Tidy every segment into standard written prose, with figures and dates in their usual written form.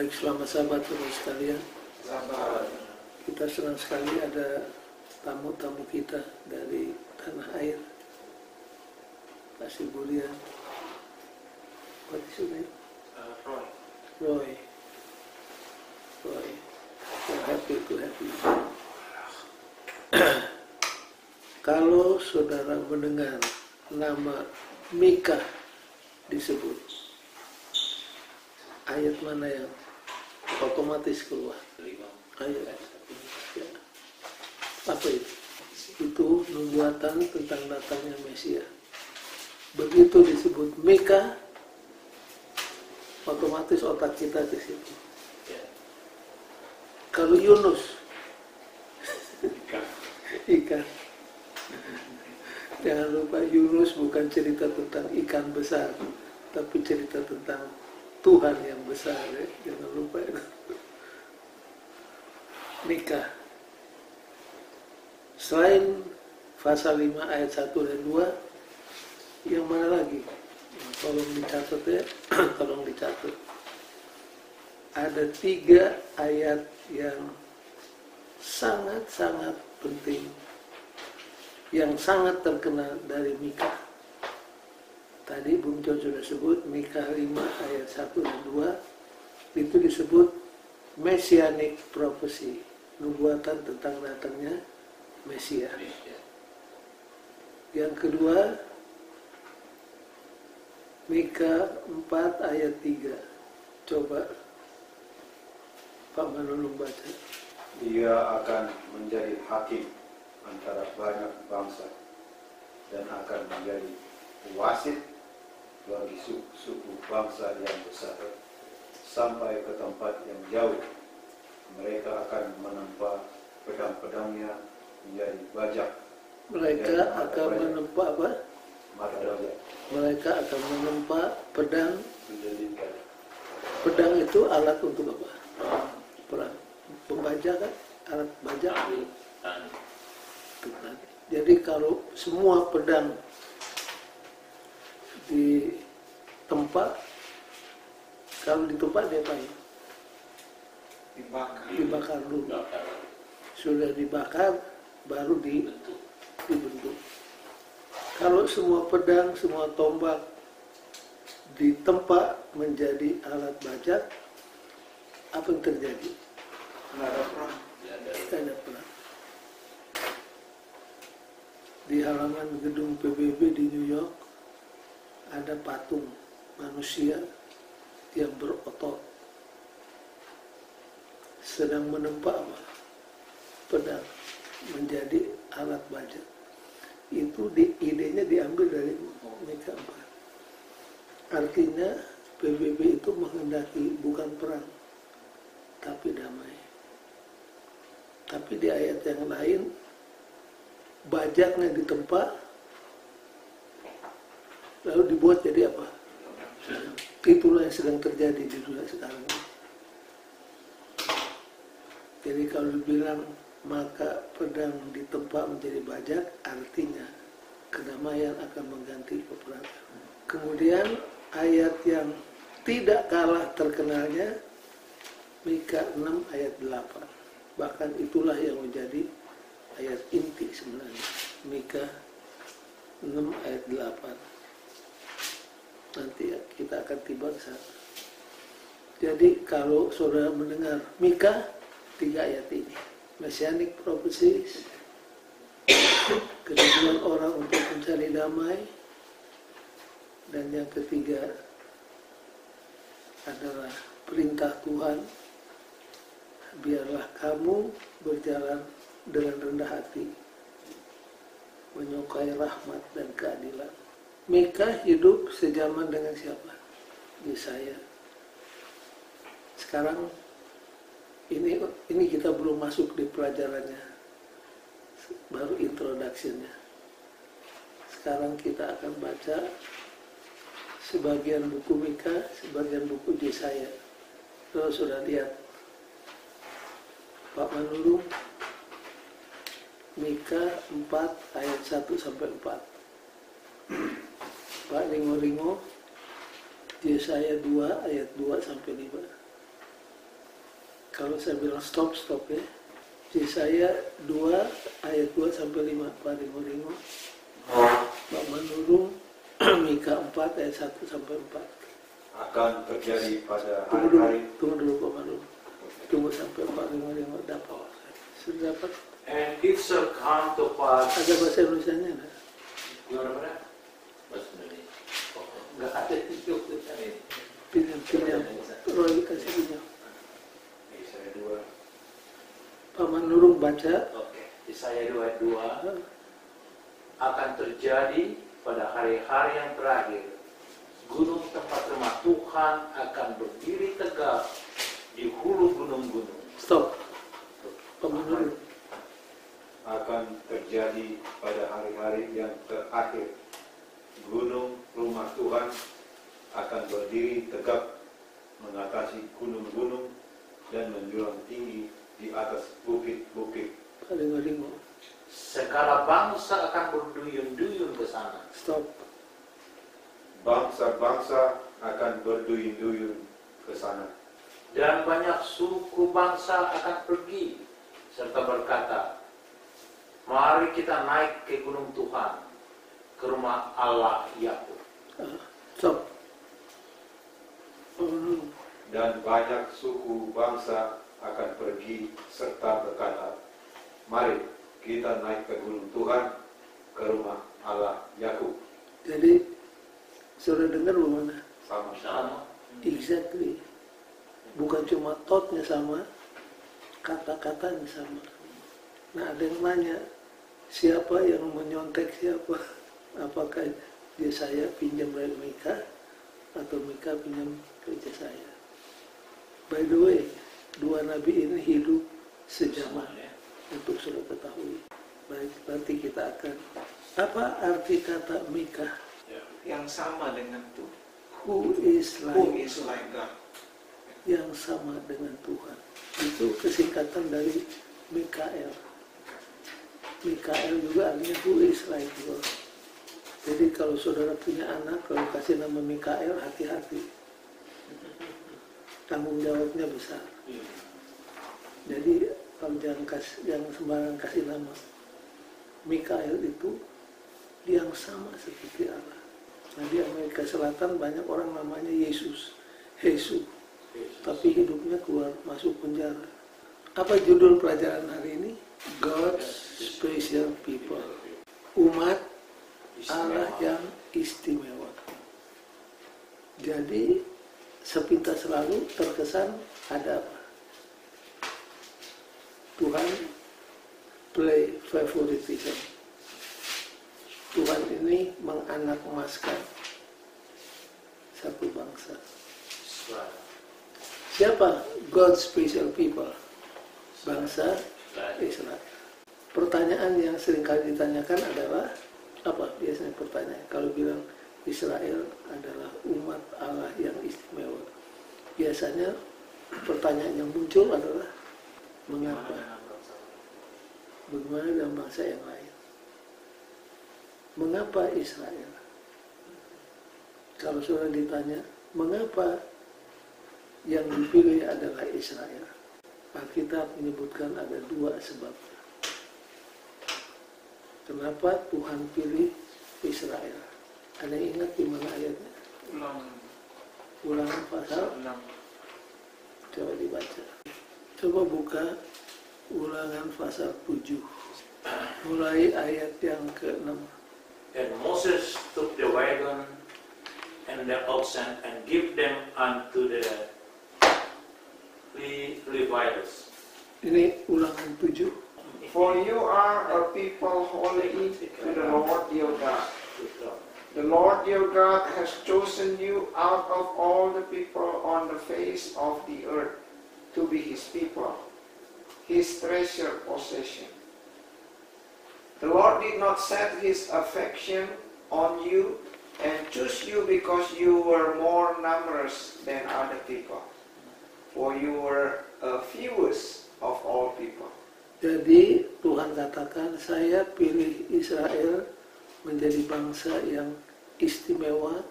Baik, selamat sahabat semua sekalian. Sahabat. Kita senang sekali ada tamu-tamu kita dari tanah air. Kasih Bulian. What is your name? Roy. We're happy to have you. Kalau saudara mendengar nama Mika disebut, ayat mana yang otomatis keluar? Ayat ya. Apa itu? Itu nubuatan tentang datangnya Mesia. Begitu disebut Mika, otomatis otak kita ke situ. Kalau Yunus, ikan. Jangan lupa, Yunus bukan cerita tentang ikan besar, tapi cerita tentang Tuhan yang besar. Ya. Jangan lupa itu. Mika. Selain pasal 5 ayat 1 dan 2, yang mana lagi? Tolong dicatat ya, tolong dicatat. Ada 3 ayat yang sangat-sangat penting, yang sangat terkenal dari Mika. Tadi Bung John sudah sebut Mika 5 ayat 1 dan 2, itu disebut Messianic Prophecy, nubuatan tentang datangnya Mesia. Yang kedua, Mika 4 ayat 3. Coba Pak Manulung baca. Dia akan menjadi hakim antara banyak bangsa dan akan menjadi wasit bagi suku bangsa yang besar sampai ke tempat yang jauh. Mereka akan menempa pedang-pedangnya menjadi bajak. Mereka akan menempa apa? Mata bajak. Mereka akan menempa pedang. Menjadi bajak. Pedang itu alat untuk apa? Perang. Pembajak kan? Alat bajak. Jadi kalau semua pedang ditempa, kalau ditempa dia apa? Dibakar dulu. Sudah dibakar, baru dibentuk. Kalau semua pedang, semua tombak ditempa menjadi alat bajak, apa yang terjadi? Tidak ada perang. Di halaman gedung PBB di New York ada patung manusia yang berotot sedang menempa pedang menjadi alat bajak. Itu idenya diambil dari Mika 4. Artinya PBB itu menghendaki bukan perang, tapi damai. Tapi di ayat yang lain, bajaknya ditempa, lalu dibuat jadi apa? Itulah yang sedang terjadi di dunia sekarang. Jadi kalau dibilang maka pedang ditempa menjadi bajak, artinya kedamaian akan mengganti peperangan. Kemudian ayat yang tidak kalah terkenalnya, Mika 6 ayat 8. Bahkan itulah yang menjadi ayat inti sebenarnya. Mika 6 ayat 8. Nanti kita akan tiba ke sana. Jadi kalau saudara mendengar Mika, 3 ayat ini. Messianic Prophecies, kerinduan orang untuk mencari damai, dan yang ketiga adalah perintah Tuhan, biarlah kamu berjalan dengan rendah hati, menyukai rahmat dan keadilan. Mika hidup sejaman dengan siapa? Yesaya. Sekarang ini kita belum masuk di pelajarannya, baru introduction-nya. Sekarang kita akan baca sebagian buku Mika, sebagian buku Yesaya. Kalau sudah lihat Pak Manulung, Mika 4 ayat 1 sampai 4. Pak Ringo-Ringo, Yesaya 2 ayat 2 sampai 5. Kalau saya bilang stop ya. Yesaya 2 ayat 2 sampai 5 Pak Ringo. Pak Manurung Mika 4 ayat 1 sampai 4. Akan terjadi pada Tunggu hari-hari. dulu Pak Manurung. Tunggu sampai Pak Ringo dapat. Sudah dapat? And it shall come to pass. Ada bahasa Indonesianya nggak? Gimana mana? Bahasa Indonesia. Enggak ada itu ini. Pinjam. Roy kasih pinjam. Yesaya 2. Pak Manurung baca. Oke. Yesaya 2 ayat 2 akan terjadi pada hari-hari yang terakhir. Gunung tempat rumah Tuhan akan berdiri tegak di hulu gunung-gunung. Stop. Pak Manurung. Akan terjadi pada hari-hari yang terakhir. Gunung rumah Tuhan akan berdiri tegak mengatasi gunung-gunung dan menjulang tinggi di atas bukit-bukit. Pak Ringo. Segala bangsa akan berduyun-duyun ke sana. Stop. Bangsa-bangsa akan berduyun-duyun ke sana. Dan banyak suku bangsa akan pergi serta berkata, mari kita naik ke gunung Tuhan, ke rumah Allah Yakub. Stop. Pak Manurung. Dan banyak suku bangsa akan pergi serta berkata, mari kita naik ke gunung Tuhan, ke rumah Allah Yakub. Jadi, sudah dengar bagaimana? Sama-sama. Exactly. Bukan cuma thought-nya sama, kata-katanya sama. Nah, ada yang nanya, siapa yang menyontek siapa? Apakah Yesaya pinjam dari Mika atau Mika pinjam ke Yesaya? By the way, dua nabi ini hidup sejaman ya, untuk sudah ketahui. Baik, nanti kita akan. Apa arti kata Mika? Yang sama dengan Tuhan. Who is like God. Yang sama dengan Tuhan. Itu kesingkatan dari Mikael. Mikael juga artinya who is like God. Jadi kalau saudara punya anak, kalau kasih nama Mikael, hati-hati. Tanggung jawabnya besar. Jadi kalau jangan sembarangan kasih nama. Mikael itu yang sama seperti Allah. Nah, di Amerika Selatan banyak orang namanya Jesus. Tapi hidupnya keluar masuk penjara. Apa judul pelajaran hari ini? God's Special People. Umat Allah yang istimewa. Jadi sepintas selalu terkesan ada apa? Tuhan play favoritism. Tuhan ini menganak emaskan satu bangsa. Siapa God's special people? Bangsa Israel. Pertanyaan yang sering kali ditanyakan adalah apa? Biasanya pertanyaan kalau bilang Israel adalah umat Allah yang istimewa. Biasanya pertanyaan yang muncul adalah mengapa? Bagaimana dengan bangsa yang lain? Mengapa Israel? Kalau sudah ditanya, mengapa yang dipilih adalah Israel? Alkitab menyebutkan ada dua sebab. Kenapa Tuhan pilih Israel? Ada yang ingat di mana ayatnya? Ulangan pasal 6. Coba dibaca. Coba buka Ulangan pasal 7. Mulai ayat yang ke-6. And Moses took the wagon and the oxen and gave them unto the Levites. Ini Ulangan 7. For you are a people holy to the Lord your God. The Lord your God has chosen you out of all the people on the face of the earth to be his people, his treasured possession. The Lord did not set his affection on you and choose you because you were more numerous than other people, for you were fewest of all people. Jadi Tuhan katakan, saya pilih Israel menjadi bangsa yang istimewa,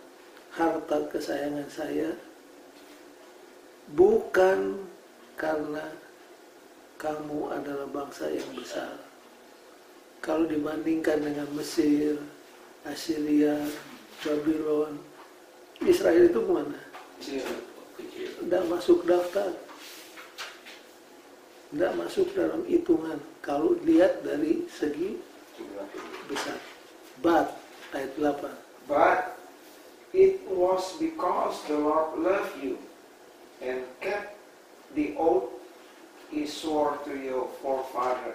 harta kesayangan saya, bukan karena kamu adalah bangsa yang besar. Kalau dibandingkan dengan Mesir, Assyria, Babylon, Israel itu kemana? Tidak masuk daftar, tidak masuk dalam hitungan kalau lihat dari segi besar. But, ayat 8. But it was because the Lord loved you and kept the oath He swore to your forefather,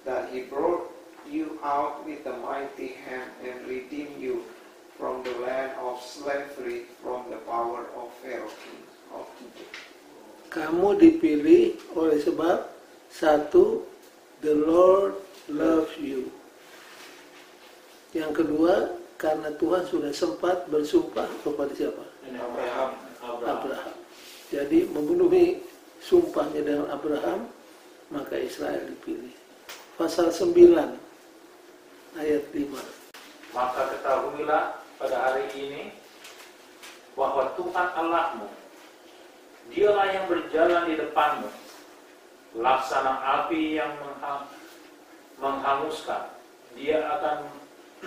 that He brought you out with a mighty hand and redeemed you from the land of slavery, from the power of Pharaoh king of Egypt. Kamu dipilih oleh sebab satu, the Lord loves you. Yang kedua, karena Tuhan sudah sempat bersumpah kepada siapa? Abraham. Jadi memenuhi sumpahnya dengan Abraham, maka Israel dipilih. Pasal 9 ayat 5. Maka ketahuilah pada hari ini bahwa Tuhan Allahmu, Dialah yang berjalan di depanmu, laksana api yang menghanguskan. Dia akan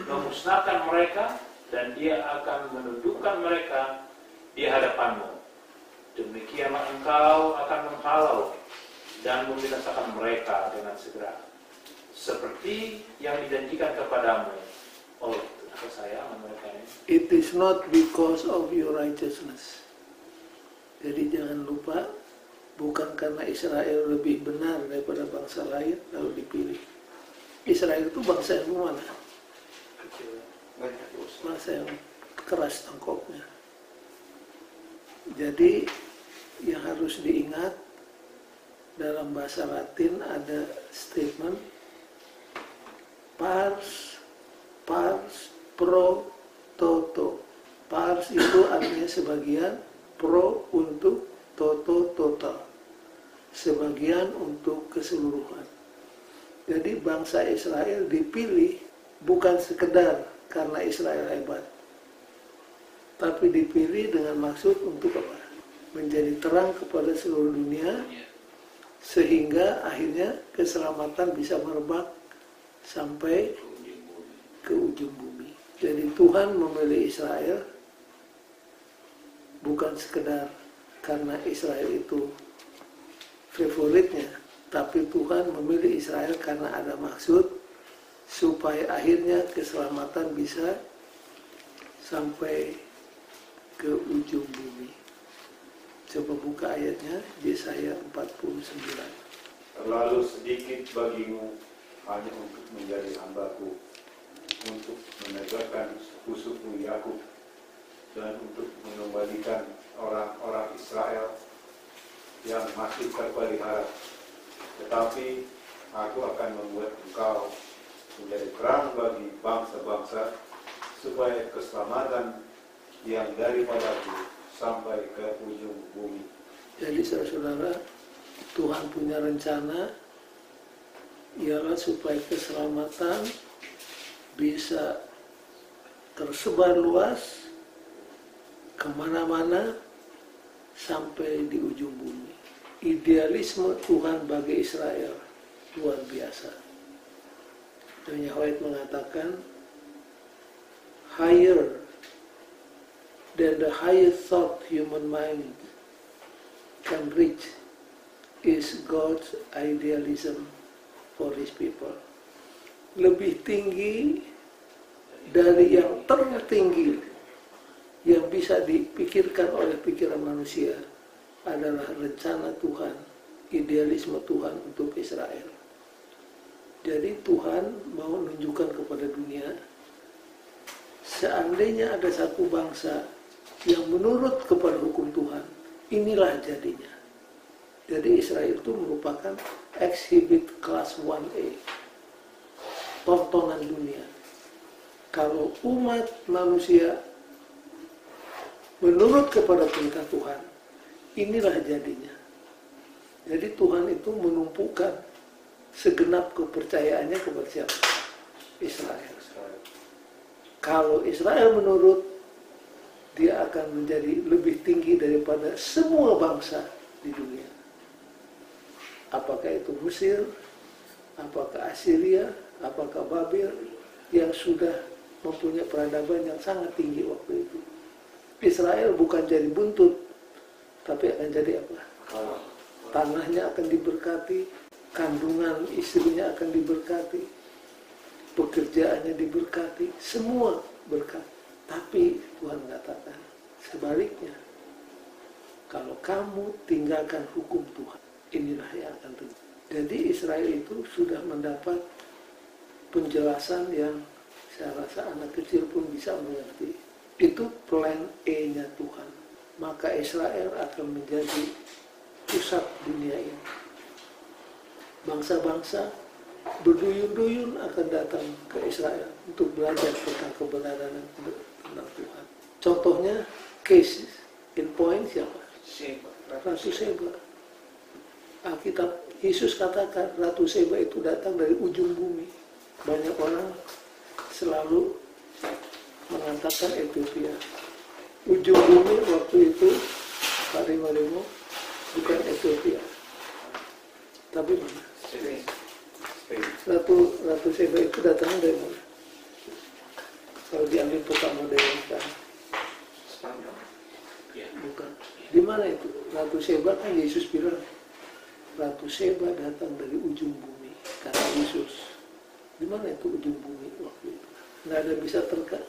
memusnahkan mereka dan Dia akan menundukkan mereka di hadapanmu. Demikianlah engkau akan menghalau dan membinasakan mereka dengan segera, seperti yang dijanjikan kepadamu oleh kesayangan mereka ini. It is not because of your righteousness. Jadi jangan lupa, bukan karena Israel lebih benar daripada bangsa lain lalu dipilih. Israel itu bangsa yang mana? Bangsa yang keras tangkopnya. Jadi yang harus diingat, dalam bahasa Latin ada statement pars pro toto. Pars itu artinya sebagian, pro untuk, toto total, sebagian untuk keseluruhan. Jadi bangsa Israel dipilih bukan sekedar karena Israel hebat, tapi dipilih dengan maksud untuk apa? Menjadi terang kepada seluruh dunia, sehingga akhirnya keselamatan bisa merebak sampai ke ujung bumi. Jadi Tuhan memilih Israel bukan sekedar karena Israel itu favoritnya, tapi Tuhan memilih Israel karena ada maksud supaya akhirnya keselamatan bisa sampai ke ujung bumi. Coba buka ayatnya, Yesaya 49. Terlalu sedikit bagimu hanya untuk menjadi hambaku, untuk menegakkan suku Yakub, dan untuk mengembalikan orang-orang Israel yang masih terpelihara. Tetapi aku akan membuat engkau menjadi terang bagi bangsa-bangsa, supaya keselamatan yang daripadaku sampai ke ujung bumi. Jadi saudara-saudara, Tuhan punya rencana ialah supaya keselamatan bisa tersebar luas kemana-mana sampai di ujung bumi. Idealisme Tuhan bagi Israel luar biasa. Nyonya White mengatakan, higher than the highest thought human mind can reach is God's idealism for His people. Lebih tinggi dari yang tertinggi yang bisa dipikirkan oleh pikiran manusia adalah rencana Tuhan, idealisme Tuhan untuk Israel. Jadi Tuhan mau menunjukkan kepada dunia, seandainya ada satu bangsa yang menurut kepada hukum Tuhan, inilah jadinya. Jadi Israel itu merupakan exhibit kelas 1A, tontonan dunia. Kalau umat manusia menurut kepada perintah Tuhan, inilah jadinya. Jadi Tuhan itu menumpukan segenap kepercayaannya kepada siapa? Israel. Kalau Israel menurut, dia akan menjadi lebih tinggi daripada semua bangsa di dunia. Apakah itu Mesir, apakah Assyria, apakah Babel, yang sudah mempunyai peradaban yang sangat tinggi waktu itu. Israel bukan jadi buntut, tapi akan jadi apa? Tanahnya akan diberkati, kandungan istrinya akan diberkati, pekerjaannya diberkati, semua berkat. Tapi Tuhan mengatakan sebaliknya, kalau kamu tinggalkan hukum Tuhan, inilah yang akan terjadi. Jadi Israel itu sudah mendapat penjelasan yang saya rasa anak kecil pun bisa mengerti. Itu plan E-nya Tuhan. Maka Israel akan menjadi pusat dunia ini. Bangsa-bangsa berduyun-duyun akan datang ke Israel untuk belajar tentang kebenaran tentang Tuhan. Contohnya, case in point siapa? Ratu Seba. Alkitab Yesus katakan Ratu Seba itu datang dari ujung bumi. Banyak orang selalu mengatakan Ethiopia. Ujung bumi waktu itu Pak Rimo bukan Ethiopia, tapi mana? Ratu Seba itu datangnya dari mana? Kalau diambil peta modern kan? Bukan. Di mana itu? Ratu Seba kan Yesus bilang Ratu Seba datang dari ujung bumi, kata Yesus. Di mana itu ujung bumi waktu itu? Nggak ada bisa terka.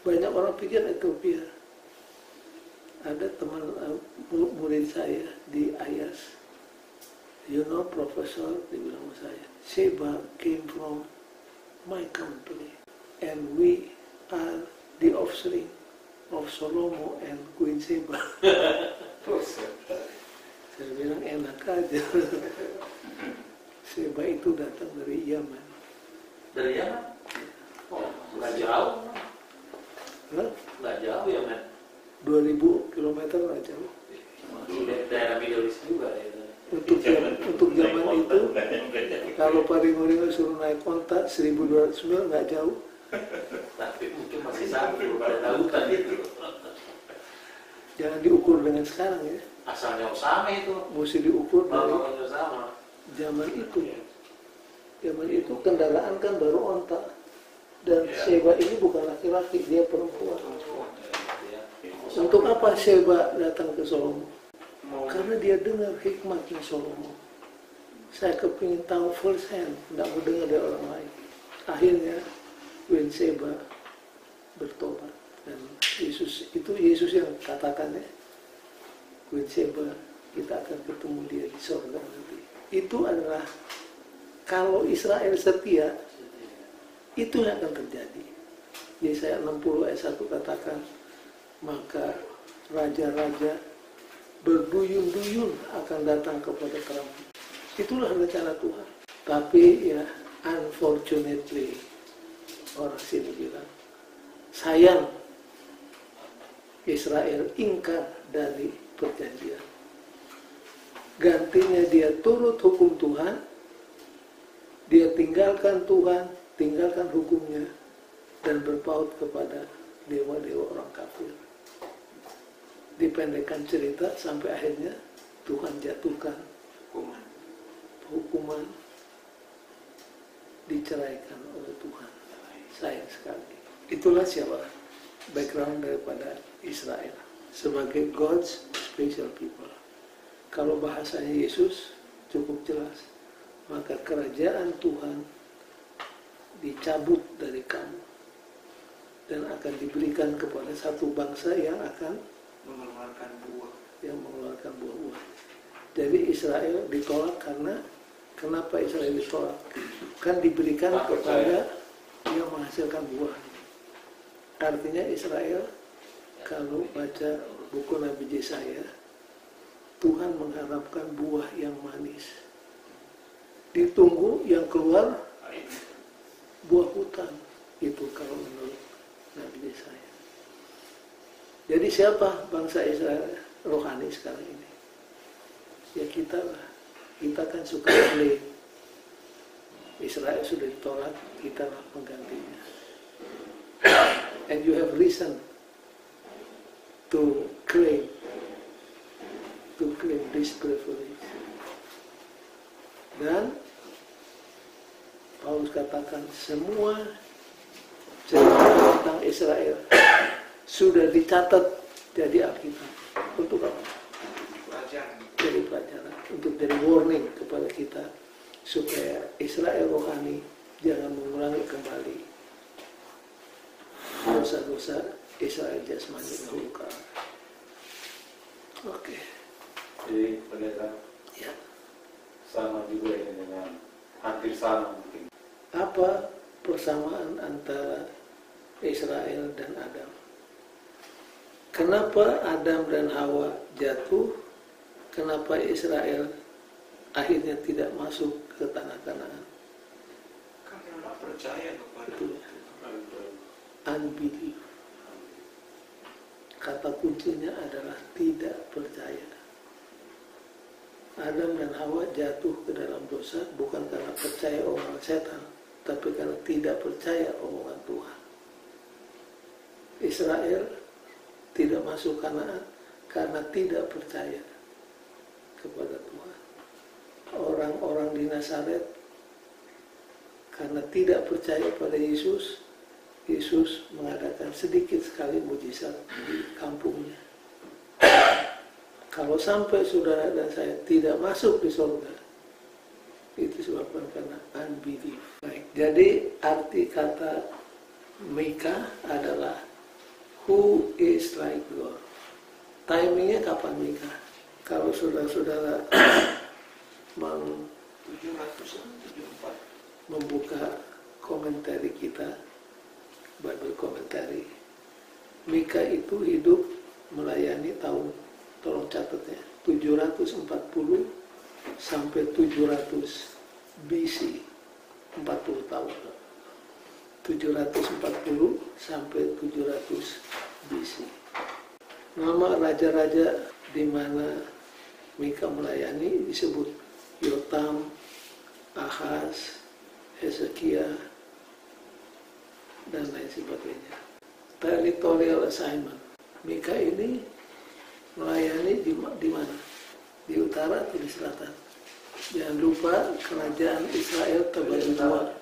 Banyak orang pikir Ethiopia. Ada teman murid saya di Ayas, you know, profesor, dia bilang sama saya, Seba came from my country, and we are the offspring of Solomo and Queen Seba. Saya bilang enak aja. Seba itu datang dari Yaman. Dari Yaman? Oh, nggak jauh. Nggak jauh ya, men. 2000 km nggak jauh. Daerah Middle East juga ya. Untuk zaman itu, kalau Pak Ringo suruh naik onta 1200 mil nggak jauh. Tapi mungkin masih satu pada lautan itu. Jangan diukur dengan sekarang ya. Asalnya Osama itu. Mesti diukur dari Osama. zaman itu. Zaman itu kendaraan kan baru onta. Dan Seba ini bukan laki-laki, dia perempuan. Untuk apa Seba datang ke Solomo? Karena dia dengar hikmatnya Solomo. Saya kepingin tahu first hand, tidak mau dengar dari orang lain. Akhirnya Queen Seba bertobat. Dan Yesus yang katakan ya, Queen Seba, kita akan ketemu dia di surga nanti. Itu adalah kalau Israel setia, itu yang akan terjadi. Yesaya 60 ayat 1 katakan, maka raja-raja berduyun-duyun akan datang kepada kamu. Itulah rencana Tuhan. Tapi ya, unfortunately, orang sini bilang, sayang Israel ingkar dari perjanjian. Gantinya dia turut hukum Tuhan, dia tinggalkan Tuhan, tinggalkan hukumnya, dan berpaut kepada dewa-dewa orang kafir. Dipendekkan cerita sampai akhirnya Tuhan jatuhkan hukuman, diceraikan oleh Tuhan. Sayang sekali. Itulah siapa background daripada Israel sebagai God's special people. Kalau bahasanya Yesus cukup jelas, maka kerajaan Tuhan dicabut dari kamu dan akan diberikan kepada satu bangsa yang akan mengeluarkan buah-buah. Jadi Israel ditolak karena kenapa Israel ditolak? Kan diberikan kepada yang menghasilkan buah. Artinya Israel, kalau baca buku Nabi Yesaya, Tuhan mengharapkan buah yang manis. Ditunggu yang keluar buah hutan. Itu kalau menurut Nabi Yesaya. Jadi siapa bangsa Israel rohani sekarang ini? Ya kita lah. Kita kan suka klaim. Israel sudah ditolak, kita lah penggantinya. And you have reason to claim this privilege. Dan Paulus katakan semua cerita tentang Israel sudah dicatat jadi Alkitab. Untuk apa? Jadi pelajaran, untuk jadi warning kepada kita supaya Israel rohani jangan mengulangi kembali dosa-dosa Israel jasmani dahulu. Oke. Jadi pendeta, Ya. sama juga ini dengan hampir sama mungkin. Apa persamaan antara Israel dan Adam? Kenapa Adam dan Hawa jatuh? Kenapa Israel akhirnya tidak masuk ke tanah Kanaan? Karena tidak percaya kepada Itu unbelief. Kata kuncinya adalah tidak percaya. Adam dan Hawa jatuh ke dalam dosa bukan karena percaya omongan setan, tapi karena tidak percaya omongan Tuhan. Israel tidak masuk Kanaan karena tidak percaya kepada Tuhan. Orang-orang di Nazaret karena tidak percaya pada Yesus, Yesus mengadakan sedikit sekali mujizat di kampungnya. Kalau sampai saudara dan saya tidak masuk di surga, itu disebabkan karena unbelief. Baik, jadi arti kata Mika adalah who is like God. Timingnya kapan Mika? Kalau saudara-saudara 774. membuka komentari kita, Bible komentari, Mika itu hidup melayani tahun, tolong catatnya, 740 sampai 700 BC, 40 tahun. 740 sampai 700 BC. Nama raja-raja di mana Mika melayani disebut Yotam, Ahaz, Hezekia, dan lain sebagainya. Territorial assignment. Mika ini melayani di mana? Di utara atau di selatan? Jangan lupa kerajaan Israel terbagi dua,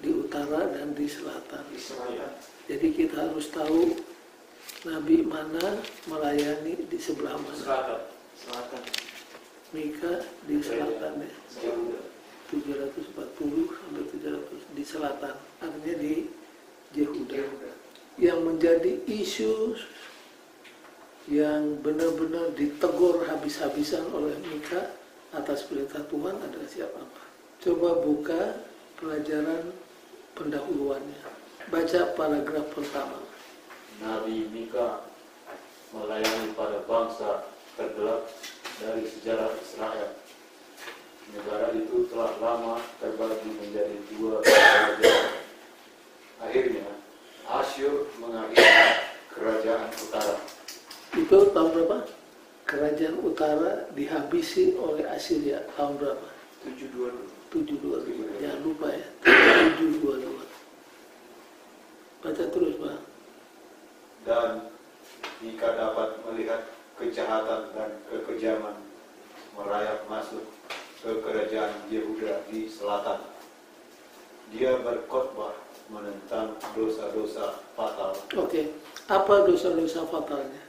di utara dan di selatan. Jadi kita harus tahu nabi mana melayani di sebelah mana. Selatan. Mika di selatan ya. 740 sampai 700 di selatan, artinya di Yehuda. Yang menjadi isu yang benar-benar ditegur habis-habisan oleh Mika atas perintah Tuhan adalah siapa? Coba buka pelajaran pendahuluannya. Baca paragraf pertama. Nabi Mika melayani pada bangsa tergelap dari sejarah Israel. Negara itu telah lama terbagi menjadi dua kerajaan. Akhirnya Asyur mengakhiri kerajaan utara. Itu tahun berapa? Kerajaan utara dihabisi oleh Assyria tahun berapa? 722. Jangan lupa ya, 722. Baca terus, Pak. Dan jika dapat melihat kejahatan dan kekejaman merayap masuk ke kerajaan Yehuda di selatan, dia berkhotbah menentang dosa-dosa fatal. Oke, apa dosa-dosa fatalnya?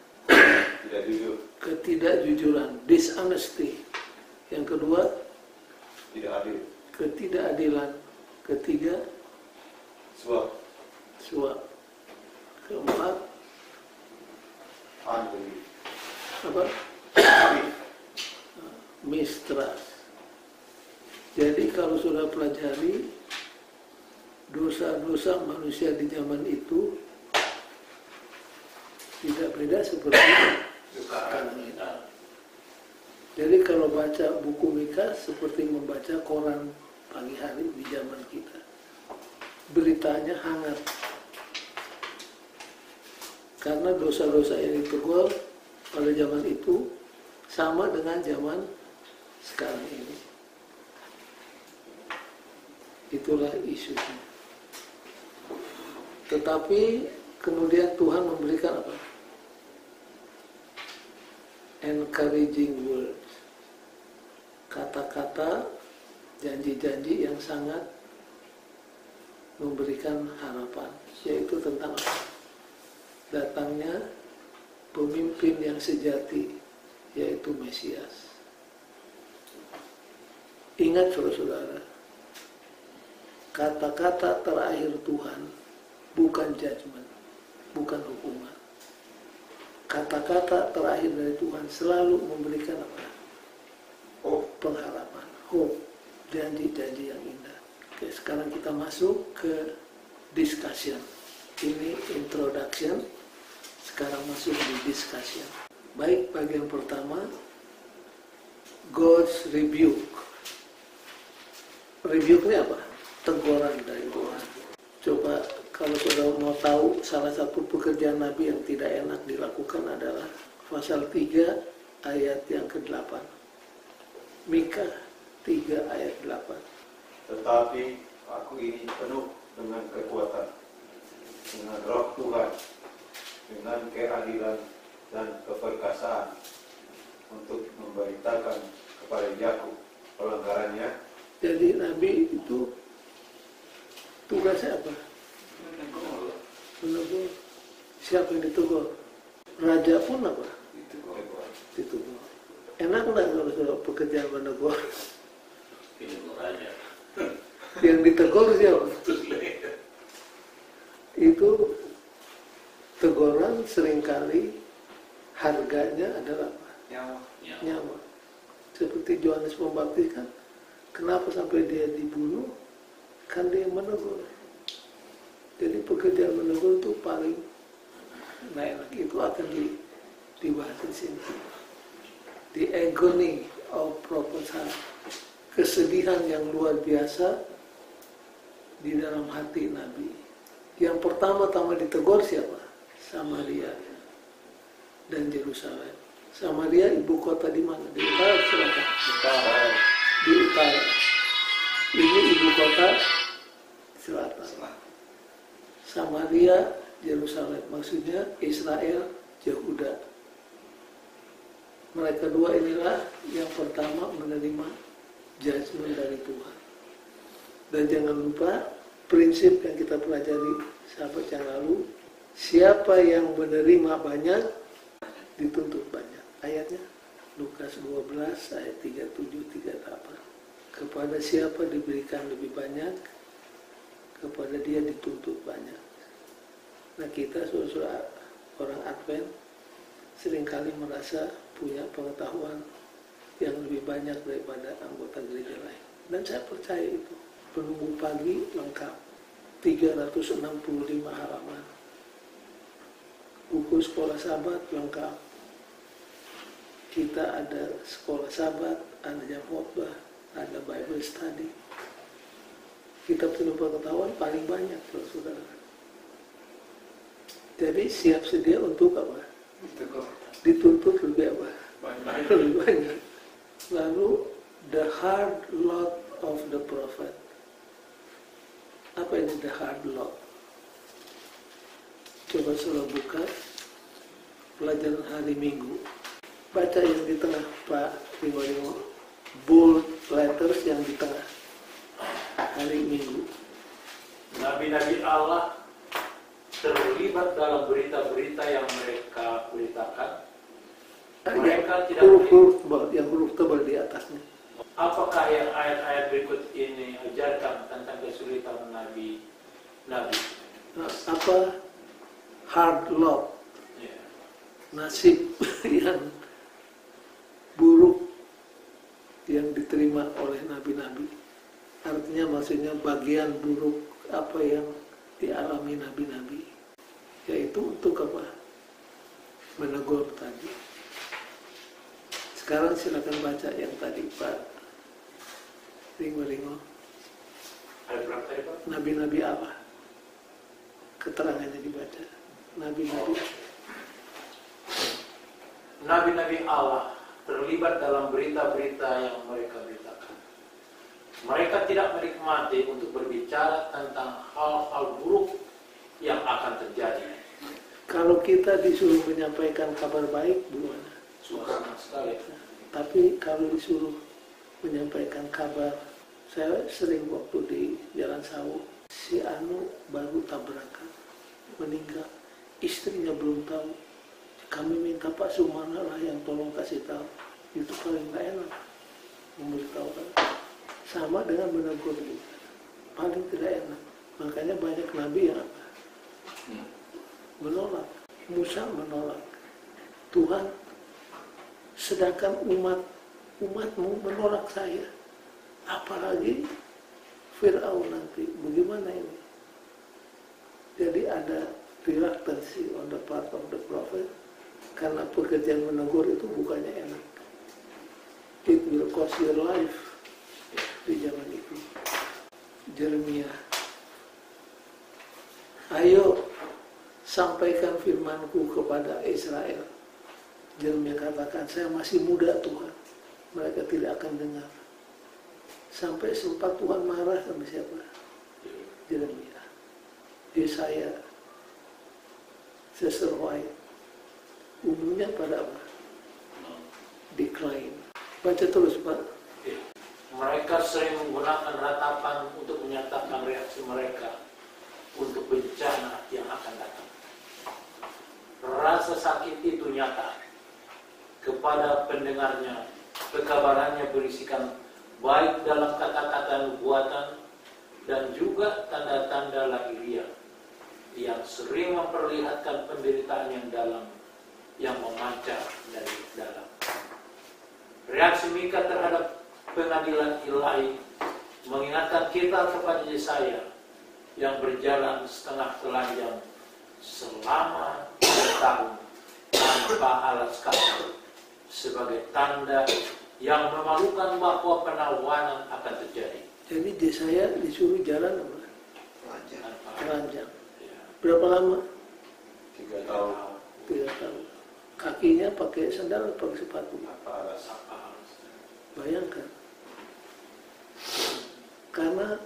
Tidak jujur, Ketidakjujuran, dishonesty. Yang kedua, tidak adil, ketidakadilan. Ketiga, suap, suap. Keempat, unbelief, apa? Mistrust. Jadi kalau sudah pelajari dosa-dosa manusia di zaman itu tidak beda seperti sekarang ini. Jadi kalau baca buku Mika seperti membaca koran pagi hari di zaman kita. Beritanya hangat. Karena dosa-dosa yang ditegur pada zaman itu sama dengan zaman sekarang ini. Itulah isunya. Tetapi kemudian Tuhan memberikan apa? Encouraging words. Kata-kata janji-janji yang sangat memberikan harapan, yaitu tentang apa? Datangnya pemimpin yang sejati, yaitu Mesias. Ingat saudara-saudara, kata-kata terakhir Tuhan bukan judgment, bukan hukuman. Kata-kata terakhir dari Tuhan selalu memberikan apa? Hope, pengharapan, hope, janji-janji yang indah. Oke, sekarang kita masuk ke discussion. Ini introduction, sekarang masuk di discussion. Baik, bagian pertama, God's rebuke. Rebuke ini apa? Teguran dari Tuhan. Coba kalau saudara mau tahu, salah satu pekerjaan Nabi yang tidak enak dilakukan adalah pasal 3 ayat yang ke-8. Mika 3 ayat 8. Tetapi aku ini penuh dengan kekuatan, dengan roh Tuhan, dengan keadilan dan keperkasaan, untuk memberitakan kepada Yakub pelanggarannya. Jadi Nabi itu tugasnya apa? Menegur. Siapa yang ditegur? Raja pun apa? Ditegur. Enak enggak kalau pekerjaan menegur? Yang ditegur siapa? Itu teguran seringkali harganya adalah apa? Nyawa. Seperti Yohanes Pembaptis kan, kenapa sampai dia dibunuh? Kan dia menegur. Jadi pekerjaan menegur itu paling naik lagi. Itu akan dibahas di sini. The agony of proposal, kesedihan yang luar biasa di dalam hati Nabi. Yang pertama-tama ditegur siapa? Samaria dan Yerusalem. Samaria ibu kota di mana? Di utara atau selatan? Utara. Di utara. Ini ibu kota selatan. Samaria, Yerusalem. Maksudnya Israel, Yehuda. Mereka dua inilah yang pertama menerima judgment dari Tuhan. Dan jangan lupa prinsip yang kita pelajari sahabat yang lalu, siapa yang menerima banyak dituntut banyak. Ayatnya Lukas 12 ayat 37-38. Kepada siapa diberikan lebih banyak, kepada dia dituntut banyak. Nah, kita saudara orang Advent seringkali merasa punya pengetahuan yang lebih banyak daripada anggota gereja lain. Dan saya percaya itu. Penunggu pagi lengkap, 365 halaman. Buku sekolah sahabat lengkap. Kita ada sekolah sahabat, ada jam khotbah, ada Bible study. Kita punya pengetahuan paling banyak, saudara. Jadi siap sedia untuk apa? Dituntut lebih apa? Lebih banyak. Lalu the hard lot of the prophet. Apa ini the hard lot? Coba saudara buka pelajaran hari Minggu. Baca yang di tengah, Pak Limo. Bold letters yang di tengah. Hari Minggu. Nabi-nabi Allah terlibat dalam berita-berita yang mereka beritakan. Mereka tidak huruf tebal di atasnya. Apakah yang ayat-ayat berikut ini ajarkan tentang kesulitan Nabi? Nah, apa hard lot, ya. Nasib yang buruk yang diterima oleh nabi-nabi. Artinya maksudnya bagian buruk apa yang dialami nabi-nabi, yaitu untuk apa? Menegur tadi. Sekarang silakan baca yang tadi, Pak Ringo. Ada berapa tadi, Pak? Nabi-nabi Allah. Keterangannya dibaca. Nabi-nabi. Nabi-nabi Allah terlibat dalam berita-berita yang mereka beritakan. Mereka tidak menikmati untuk berbicara tentang hal-hal buruk yang akan terjadi. Kalau kita disuruh menyampaikan kabar baik, gimana? Suka sekali. Tapi kalau disuruh menyampaikan kabar Saya sering waktu di Jalan Sawu, si Anu baru tabrakan, meninggal, istrinya belum tahu. Kami minta Pak Sumana lah yang tolong kasih tahu. Itu paling gak enak memberitahukan. Sama dengan menegur juga, paling tidak enak. Makanya banyak nabi yang apa? Menolak. Musa menolak. Tuhan, sedangkan umatmu menolak saya, apalagi Fir'aun nanti, bagaimana ini? Jadi ada reluctancy on the part of the prophet, karena pekerjaan menegur itu bukannya enak. It will cost your life di zaman itu. Jeremia, ayo sampaikan firmanku kepada Israel. Jeremia katakan, saya masih muda Tuhan, mereka tidak akan dengar. Sampai sempat Tuhan marah sama siapa? Jeremia. Yesaya, seseruai, umumnya pada apa? Decline. Baca terus Pak. Mereka sering menggunakan ratapan untuk menyatakan reaksi mereka untuk bencana yang akan datang. Rasa sakit itu nyata. Kepada pendengarnya, kekabarannya berisikan baik dalam kata-kata nubuatan dan juga tanda-tanda lahiriah yang sering memperlihatkan penderitaan yang dalam yang memancar dari dalam. Reaksi Mika terhadap pengadilan ilahi mengingatkan kita kepada Yesaya yang berjalan setengah telanjang selama 3 tahun tanpa alas kaki sebagai tanda yang memalukan bahwa penawanan akan terjadi. Jadi Yesaya disuruh jalan apa? Telanjang. Berapa lama? 3 tahun. 3 tahun. Kakinya pakai sandal atau pakai sepatu? Bayangkan. Karena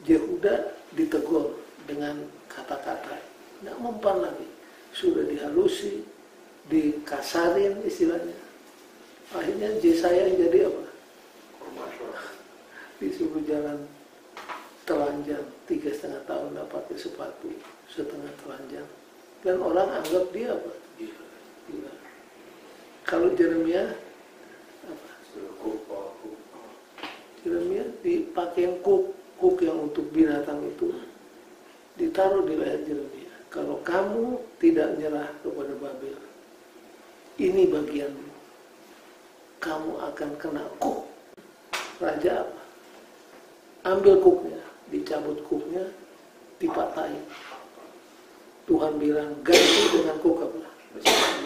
Yehuda ditegur dengan kata-kata, tidak mempan lagi. Sudah dihalusi, dikasarin istilahnya. Akhirnya Yesaya jadi apa? Disuruh jalan telanjang 3,5 tahun, tidak pakai sepatu, setengah telanjang. Dan orang anggap dia apa? Gila. Kalau Jeremia apa? Jeremia dipakai kuk yang untuk binatang itu ditaruh di leher Jeremia. Kalau kamu tidak nyerah kepada Babel, ini bagianmu. Kamu akan kena kuk. Raja apa? Ambil kuknya, dicabut kuknya, dipatahin. Tuhan bilang ganti dengan kuk apa?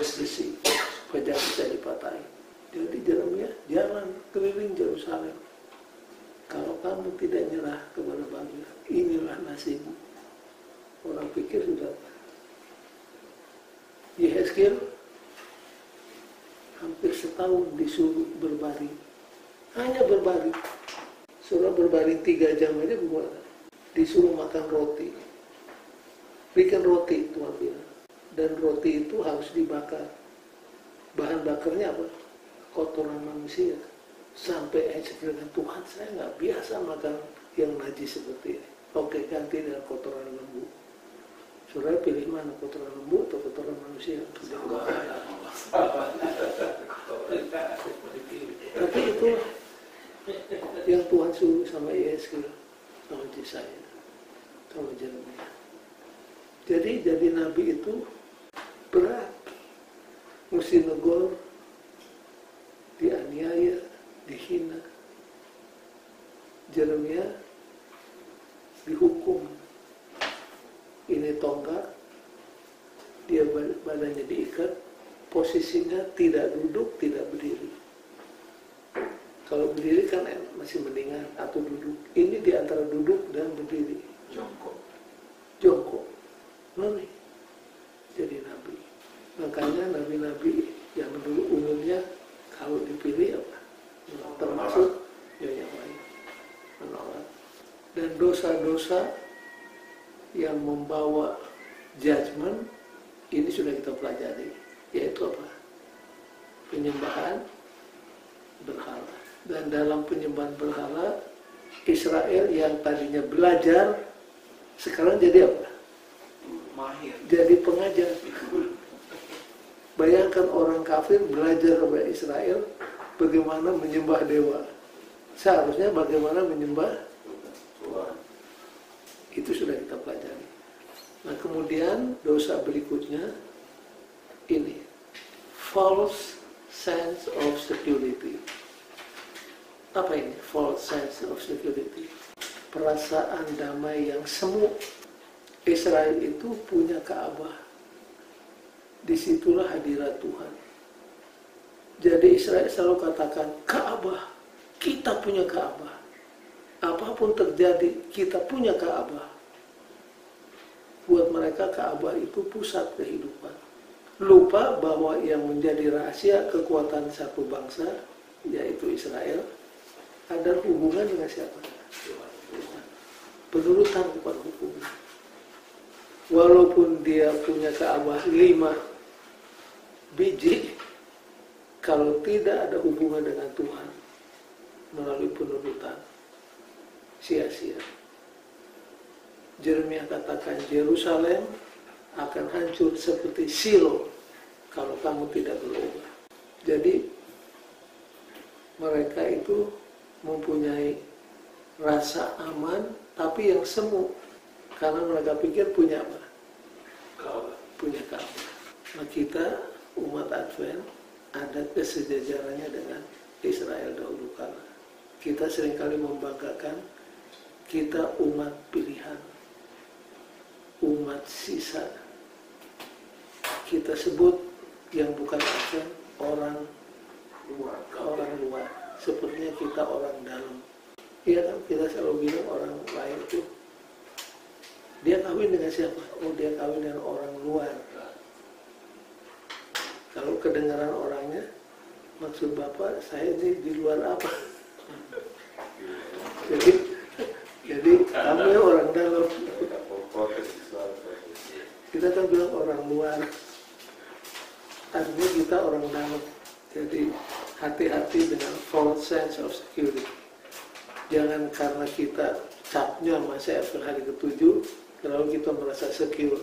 Besi, supaya bisa dipatahin. Jadi Jeremia jalan keliling Yerusalem. Kalau kamu tidak nyerah kepada Babel, inilah nasibmu. Orang pikir sudah. Yehezkiel hampir setahun disuruh berbaring. Hanya berbaring. Suruh berbaring 3 jam aja buat. Disuruh makan roti. Bikin roti Tuhan bilang. Dan roti itu harus dibakar. Bahan bakarnya apa? Kotoran manusia. Sampai Yehezkiel dengan Tuhan, saya nggak biasa makan yang najis seperti ini. Oke, ganti dengan kotoran lembu. Saudara pilih mana, kotoran lembu atau kotoran manusia? Tapi itu yang Tuhan suruh sama Yehezkiel, sama Yesaya, sama Jeremia. Jadi nabi itu berat, mesti negor, dianiaya, dihina. Jeremia dihukum. Ini tonggak, dia badannya diikat, posisinya tidak duduk, tidak berdiri. Kalau berdiri kan masih mendingan, atau duduk. Ini di antara duduk dan berdiri. Jongkok. Ngeri. Jadi nabi. Makanya nabi-nabi yang dulu umumnya kalau dipilih apa? Termasuk yang lain. Menolak. Dan dosa-dosa yang membawa judgment ini sudah kita pelajari, yaitu apa? Penyembahan berhala. Dan dalam penyembahan berhala Israel yang tadinya belajar, sekarang jadi apa? Mahir. Jadi pengajar. Bayangkan orang kafir belajar kepada Israel bagaimana menyembah dewa. Seharusnya bagaimana menyembah Tuhan. Itu sudah kita pelajari. Nah kemudian dosa berikutnya ini, false sense of security. Apa ini false sense of security? Perasaan damai yang semu. Israel itu punya Ka'bah. Disitulah hadirat Tuhan. Jadi Israel selalu katakan, Ka'bah, kita punya Ka'bah. Apapun terjadi, kita punya Ka'bah. Buat mereka Ka'bah itu pusat kehidupan. Lupa bahwa yang menjadi rahasia kekuatan satu bangsa, yaitu Israel, ada hubungan dengan siapa? Tuhan. Penurutan kepada hukum. Walaupun dia punya Ka'bah 5 biji, kalau tidak ada hubungan dengan Tuhan melalui penurutan, sia-sia. Yeremia katakan Yerusalem akan hancur seperti Silo kalau kamu tidak berubah. Jadi mereka itu mempunyai rasa aman tapi yang semu, karena mereka pikir punya apa? Punya Ka'bah. Nah kita umat Advent ada kesejajarannya dengan Israel dahulu kala. Kita seringkali membanggakan kita umat pilihan, umat sisa. Kita sebut yang bukan Advent orang luar. Sepertinya kita orang dalam. Iya kan, kita selalu bilang orang lain itu dia kawin dengan siapa? Oh, dia kawin dengan orang luar. Kalau kedengaran orangnya, maksud Bapak, saya ini di luar apa? jadi kami orang dalam. Kita kan bilang orang luar, artinya kita orang dalam. Jadi hati-hati dengan false sense of security. Jangan karena kita capnya masih hari ke-7, lalu kita merasa secure.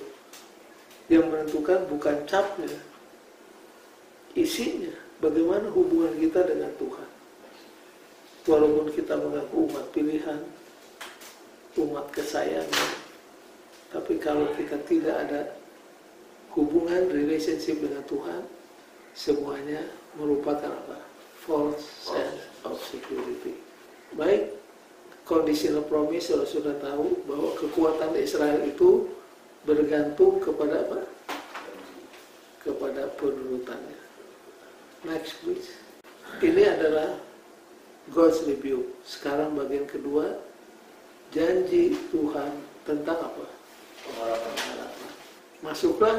Yang menentukan bukan capnya, isinya, bagaimana hubungan kita dengan Tuhan. Walaupun kita mengaku umat pilihan, umat kesayangan, tapi kalau kita tidak ada hubungan, relationship dengan Tuhan, semuanya merupakan apa? False sense of security. Baik, conditional promise sudah tahu bahwa kekuatan Israel itu bergantung kepada apa? Kepada penurutannya. Next please. Ini adalah God's review. Sekarang bagian kedua, janji Tuhan tentang apa? Pengharapan. Masuklah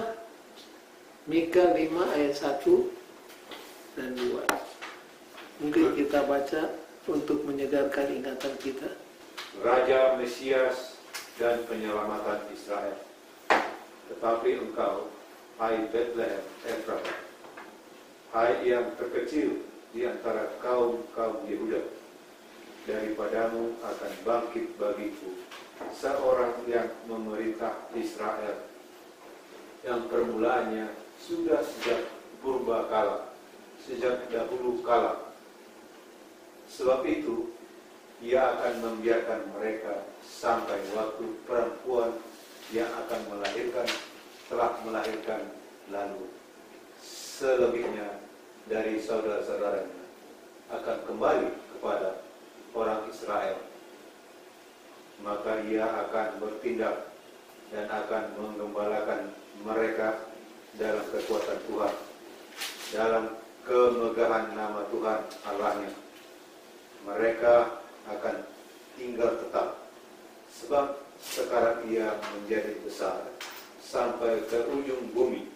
Mika 5 ayat 1 dan 2. Mungkin kita baca untuk menyegarkan ingatan kita. Raja Mesias dan penyelamatan Israel. Tetapi engkau, hai Bethlehem Efrata, hai yang terkecil di antara kaum-kaum Yehuda, daripadamu akan bangkit bagiku seorang yang memerintah Israel, yang permulaannya sudah sejak purba kala, sejak dahulu kala. Sebab itu, ia akan membiarkan mereka sampai waktu perempuan yang akan melahirkan telah melahirkan lalu. Selebihnya dari saudara-saudaranya akan kembali kepada orang Israel. Maka ia akan bertindak dan akan menggembalakan mereka dalam kekuatan Tuhan, dalam kemegahan nama Tuhan Allahnya. Mereka akan tinggal tetap, sebab sekarang ia menjadi besar sampai ke ujung bumi,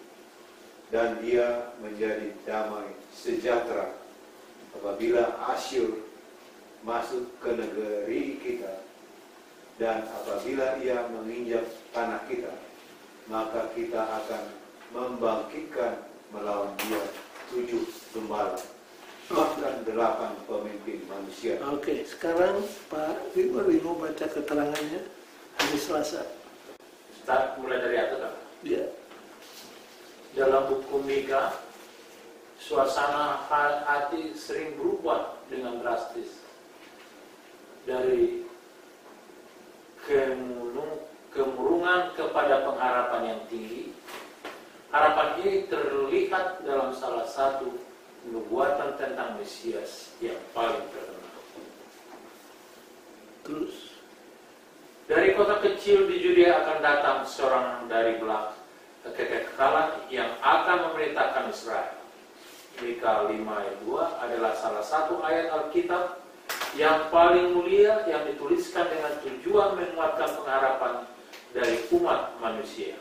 dan dia menjadi damai sejahtera apabila Asyur masuk ke negeri kita, dan apabila ia menginjak tanah kita, maka kita akan membangkitkan melawan dia 7 gembala bahkan 8 pemimpin manusia. Oke, sekarang Pak Rino baca keterangannya hari Selasa. Start mulai dari atas, Pak. Ya. Dalam buku Mika, suasana hati sering berubah dengan drastis. Dari kemurungan kepada pengharapan yang tinggi. Harapan ini terlihat dalam salah satu nubuatan tentang Mesias yang paling terkenal. Terus Dari kota kecil di Yudea akan datang seorang dari belakang kekekalan yang akan memerintahkan Israel. Mika 5 ayat 2 adalah salah satu ayat Alkitab yang paling mulia yang dituliskan dengan tujuan menguatkan pengharapan dari umat manusia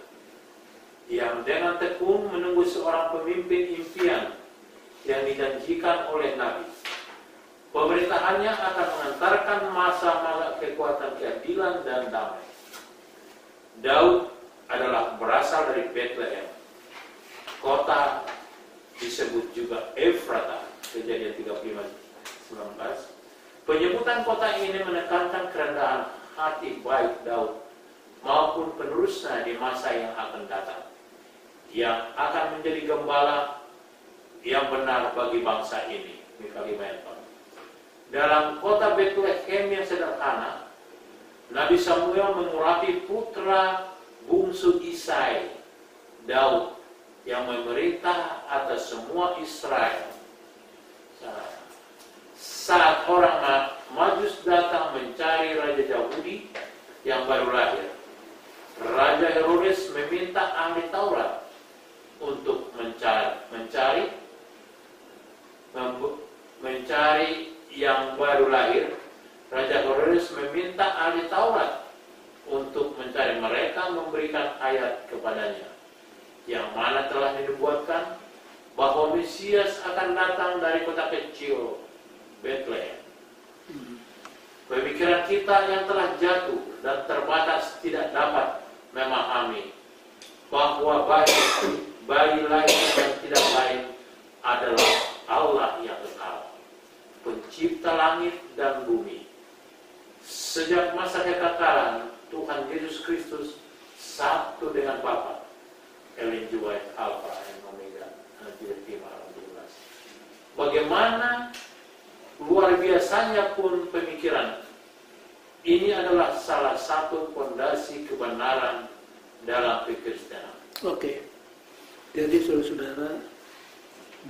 yang dengan tekun menunggu seorang pemimpin impian yang dijanjikan oleh Nabi. Pemerintahannya akan mengantarkan masa-masa kekuatan keadilan dan damai. Daud adalah berasal dari Bethlehem. Kota disebut juga Efrata, Kejadian 35:19. Penyebutan kota ini menekankan kerendahan hati baik Daud maupun penerusnya di masa yang akan datang, yang akan menjadi gembala yang benar bagi bangsa ini. Mika 5 ayat 4. Dalam kota Bethlehem yang sederhana, Nabi Samuel mengurapi putra bungsu Isai, Daud, yang memerintah atas semua Israel. Saat orang Majus datang mencari Raja Yahudi yang baru lahir, Raja Herodes meminta ahli Taurat untuk mencari yang baru lahir. Raja Herodes meminta ahli Taurat untuk mencari mereka, memberikan ayat kepadanya, yang mana telah dinubuatkan bahwa Mesias akan datang dari kota kecil Bethlehem. Pemikiran kita yang telah jatuh dan terbatas tidak dapat memahami bahwa bayi lain dan tidak lain adalah Allah yang kekal, pencipta langit dan bumi. Sejak masa kekekalan, Tuhan Yesus Kristus satu dengan Bapa. Ellen G. White, Alpha dan Omega, bagaimana luar biasanya pun pemikiran ini adalah salah satu fondasi kebenaran dalam kekristenan. Oke. Jadi saudara-saudara,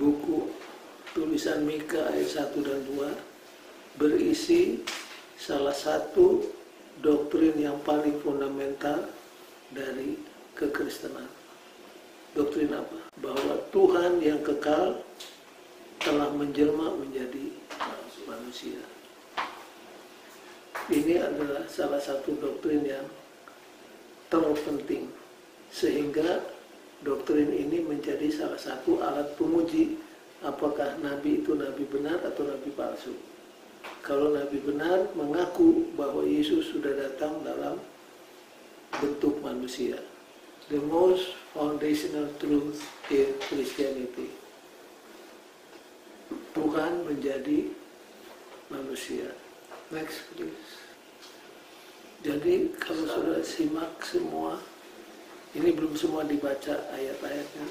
buku tulisan Mika ayat 1 dan 2 berisi salah satu doktrin yang paling fundamental dari kekristenan. Doktrin apa? Bahwa Tuhan yang kekal telah menjelma menjadi manusia. Ini adalah salah satu doktrin yang terpenting, sehingga doktrin ini menjadi salah satu alat penguji apakah nabi itu nabi benar atau nabi palsu. Kalau nabi benar mengaku bahwa Yesus sudah datang dalam bentuk manusia. The most foundational truth in Christianity. Tuhan menjadi manusia. Next please. Jadi kalau sudah simak semua, ini belum semua dibaca ayat-ayatnya.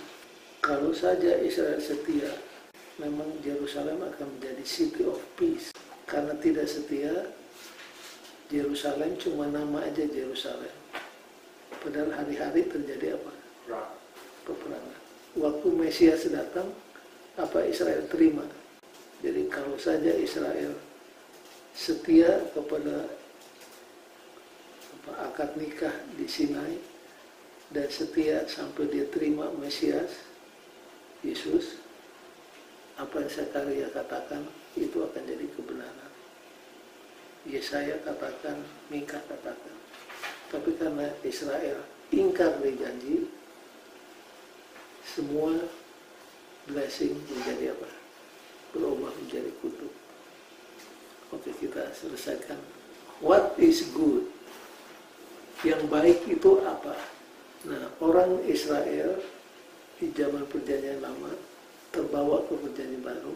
Kalau saja Israel setia, memang Yerusalem akan menjadi city of peace. Karena tidak setia, Yerusalem cuma nama aja Yerusalem. Padahal hari-hari terjadi apa? Peperangan. Waktu Mesias datang, apa Israel terima? Jadi kalau saja Israel setia kepada akad nikah di Sinai dan setia sampai dia terima Mesias, Yesus, apa yang Zakaria katakan itu akan jadi kebenaran. Yesaya katakan, Mika katakan. Tapi karena Israel ingkar dari janji, semua blessing menjadi apa? Berubah menjadi kutuk. Oke, kita selesaikan. What is good? Yang baik itu apa? Nah, orang Israel di zaman perjanjian lama terbawa ke perjanjian baru.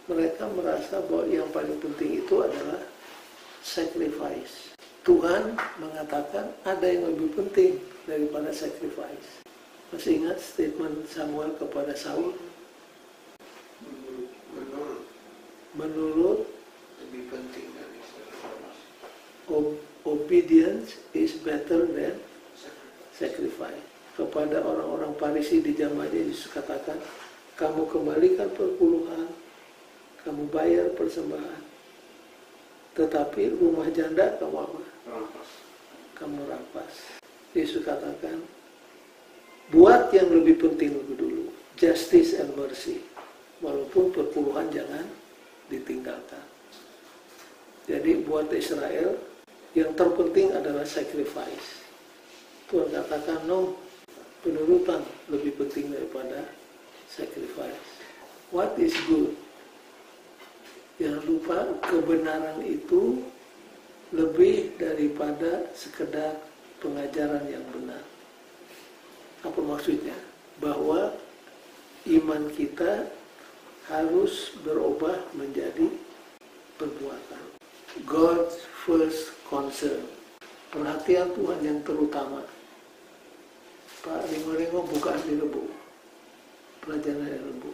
mereka merasa bahwa yang paling penting itu adalah sacrifice. Tuhan mengatakan ada yang lebih penting daripada sacrifice. Masih ingat statement Samuel kepada Saul? Menurut lebih penting dari obedience is better than sacrifice. Kepada orang-orang Farisi di zamannya Yesus katakan, kamu kembalikan perpuluhan, kamu bayar persembahan, tetapi rumah janda kamu apa? Kamu rampas. Yesus katakan, buat yang lebih penting lebih dulu, justice and mercy, walaupun perpuluhan jangan ditinggalkan. Jadi buat Israel yang terpenting adalah sacrifice. Tuhan katakan no, penurutan lebih penting daripada sacrifice. What is good? Jangan lupa kebenaran itu lebih daripada sekedar pengajaran yang benar. Apa maksudnya? Bahwa iman kita harus berubah menjadi perbuatan. God's first concern. Perhatian Tuhan yang terutama. Pak Ringo bukaan di Rebu. Pelajaran di Rebu.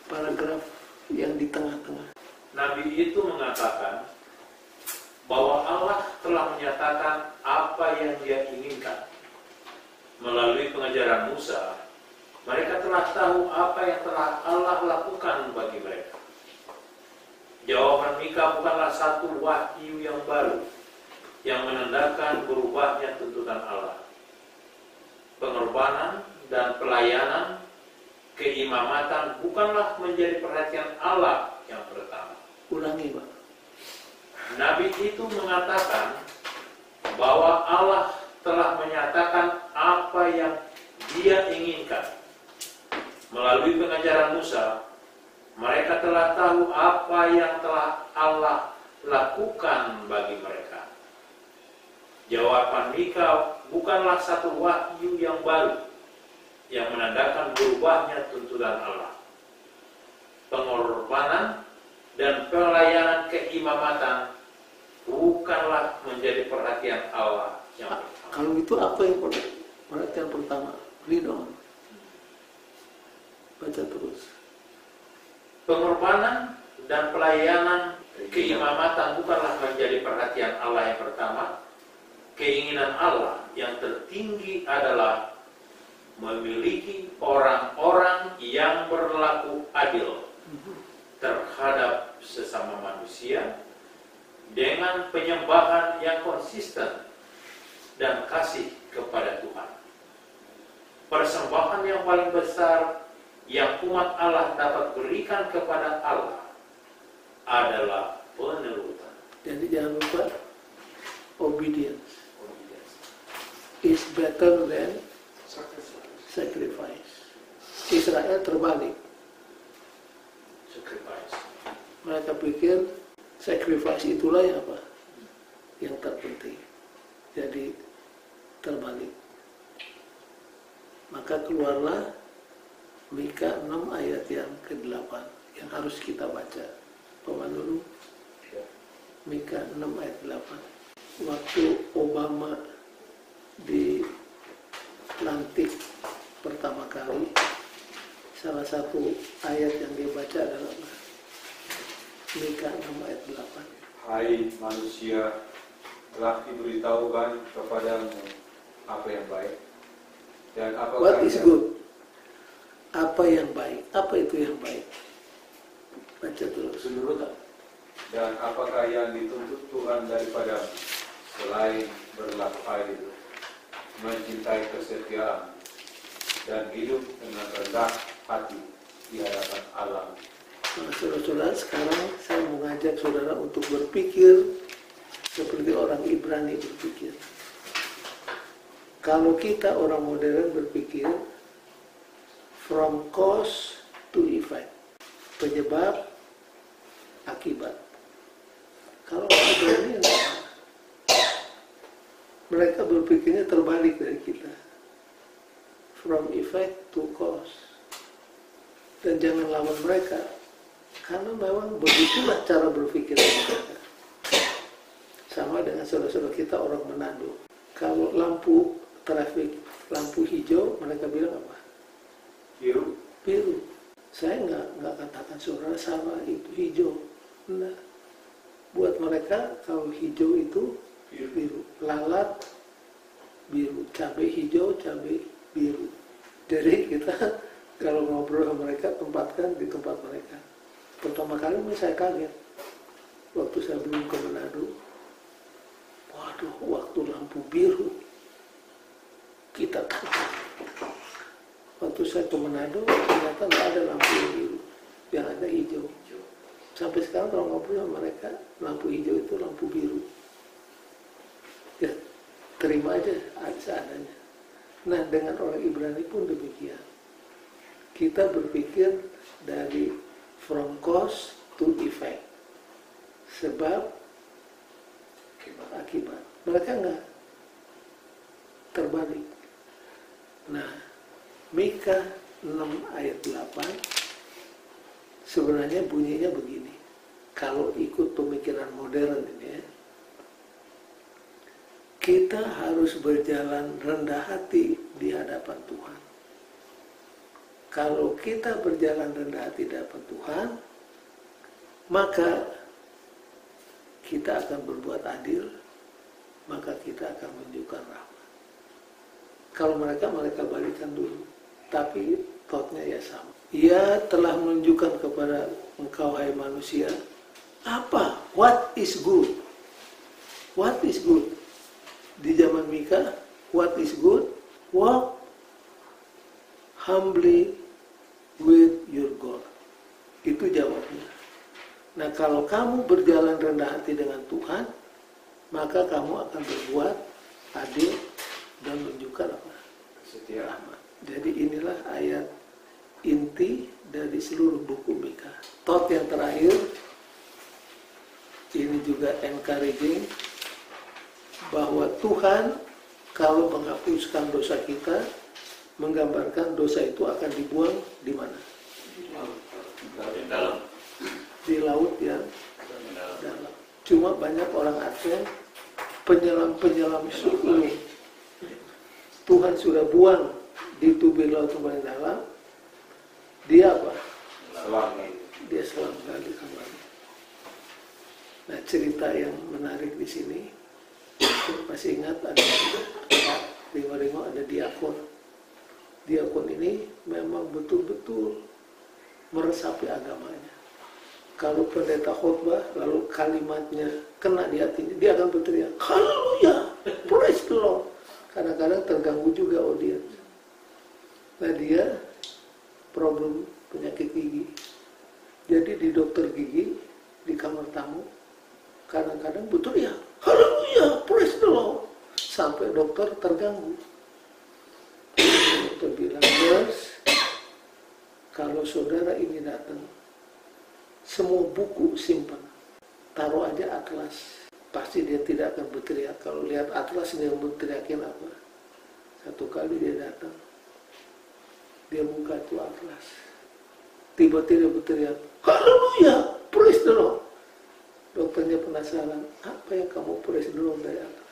Paragraf yang di tengah-tengah. Nabi itu mengatakan bahwa Allah telah menyatakan apa yang Dia inginkan. Melalui pengajaran Musa, mereka telah tahu apa yang telah Allah lakukan bagi mereka. Jawaban Mika bukanlah satu wahyu yang baru yang menandakan berubahnya tuntutan Allah. Pengorbanan dan pelayanan keimamatan bukanlah menjadi perhatian Allah yang pertama. Ulangi, Pak. Nabi itu mengatakan bahwa Allah telah menyatakan apa yang Dia inginkan. Melalui pengajaran Musa, mereka telah tahu apa yang telah Allah lakukan bagi mereka. Jawaban Mika bukanlah satu wahyu yang baru yang menandakan berubahnya tuntutan Allah. Pengorbanan dan pelayanan keimamatan bukanlah menjadi perhatian Allah yang pertama. Kalau itu apa yang perhatian pertama? Read on. Baca terus. Pengorbanan dan pelayanan keimamatan bukanlah menjadi perhatian Allah yang pertama. Keinginan Allah yang tertinggi adalah memiliki orang-orang yang berlaku adil terhadap sesama manusia dengan penyembahan yang konsisten dan kasih kepada Tuhan. Persembahan yang paling besar yang umat Allah dapat berikan kepada Allah adalah penurutan. Jadi jangan lupa obedience is better than sacrifice. Israel terbalik. Sacrifice. Mereka pikir sacrifice itulah yang apa? Yang terpenting. Jadi terbalik. Maka keluarlah Mika 6 ayat yang ke-8 yang harus kita baca. Bapak dulu. Mika 6 ayat 8. Waktu Obama dilantik pertama kali, salah satu ayat yang dia baca adalah Mika 6 ayat 8. Hai manusia, telah diberitahukan kepadamu apa yang baik dan apakah What is good? Apa yang baik? Apa itu yang baik? Baca terus. Penurutan. dan apakah yang dituntut Tuhan daripadamu selain berlaku adil, mencintai kesetiaan, dan hidup dengan rendah hati di hadapan Allah. Nah, saudara-saudara, sekarang saya mengajak saudara untuk berpikir seperti orang Ibrani berpikir. Kalau kita orang modern berpikir from cause to effect, penyebab akibat. Kalau orang Ibrani mereka berpikirnya terbalik dari kita, from effect to cause. Dan jangan lawan mereka, Karena memang begitulah cara berpikir mereka. Sama dengan saudara-saudara kita orang Manado. Kalau lampu trafik, lampu hijau, mereka bilang apa? Biru. Biru. Saya nggak katakan saudara salah, itu hijau. Nah, buat mereka kalau hijau itu biru. Lalat biru, cabai hijau, cabai biru. Jadi kita kalau ngobrol sama mereka, tempatkan di tempat mereka. Pertama kali saya kaget waktu saya belum ke Manado. Waduh, waktu lampu biru kita kaget. Waktu saya ke Manado ternyata nggak ada lampu biru, yang ada hijau. Sampai sekarang kalau ngobrol sama mereka, lampu hijau itu lampu biru. Ya, terima aja seadanya. Nah, dengan orang Ibrani pun demikian. Kita berpikir dari from cause to effect, sebab akibat. Mereka enggak, terbalik. Nah, Mika 6 ayat 8 sebenarnya bunyinya begini. Kalau ikut pemikiran modern ini ya, kita harus berjalan rendah hati di hadapan Tuhan. Kalau kita berjalan rendah hati di hadapan Tuhan, maka kita akan berbuat adil, maka kita akan menunjukkan rahmat. Kalau mereka balikan dulu, tapi thought-nya ya sama. Ia telah menunjukkan kepada engkau hai manusia, apa? What is good? What is good? Di zaman Mika, what is good? Walk humbly with your God. Itu jawabnya. Nah, kalau kamu berjalan rendah hati dengan Tuhan, maka kamu akan berbuat adil dan menunjukkan apa? Setia. Rahmat. Jadi inilah ayat inti dari seluruh buku Mika. Thought yang terakhir, ini juga encouraging, bahwa Tuhan kalau menghapuskan dosa kita, menggambarkan dosa itu akan dibuang di mana? Dalam. Di laut yang dalam. Cuma banyak orang Advent penyelam suku. Tuhan sudah buang di tubir laut yang paling dalam. Dia apa? Selam. Dia selam balik kembali. Nah, cerita yang menarik di sini, masih ingat ada Ringo ada diakon. Diakon ini memang betul-betul meresapi agamanya. Kalau pendeta khotbah lalu kalimatnya kena di hatinya, dia akan berteriak, haleluya, praise the Lord. Kadang-kadang terganggu juga audiens. Nah, dia problem penyakit gigi. Jadi di dokter gigi di kamar tamu kadang-kadang berteriak, haleluya, praise the Lord. Sampai dokter terganggu. Dokter bilang, "Nurse, kalau saudara ini datang, semua buku simpan, taruh aja atlas. Pasti dia tidak akan berteriak. Kalau lihat atlas dia berteriakin apa?" Satu kali dia datang, dia buka itu atlas. Tiba-tiba berteriak, haleluya, praise the Lord. Dokternya penasaran, apa yang kamu praise the Lord dari atlas?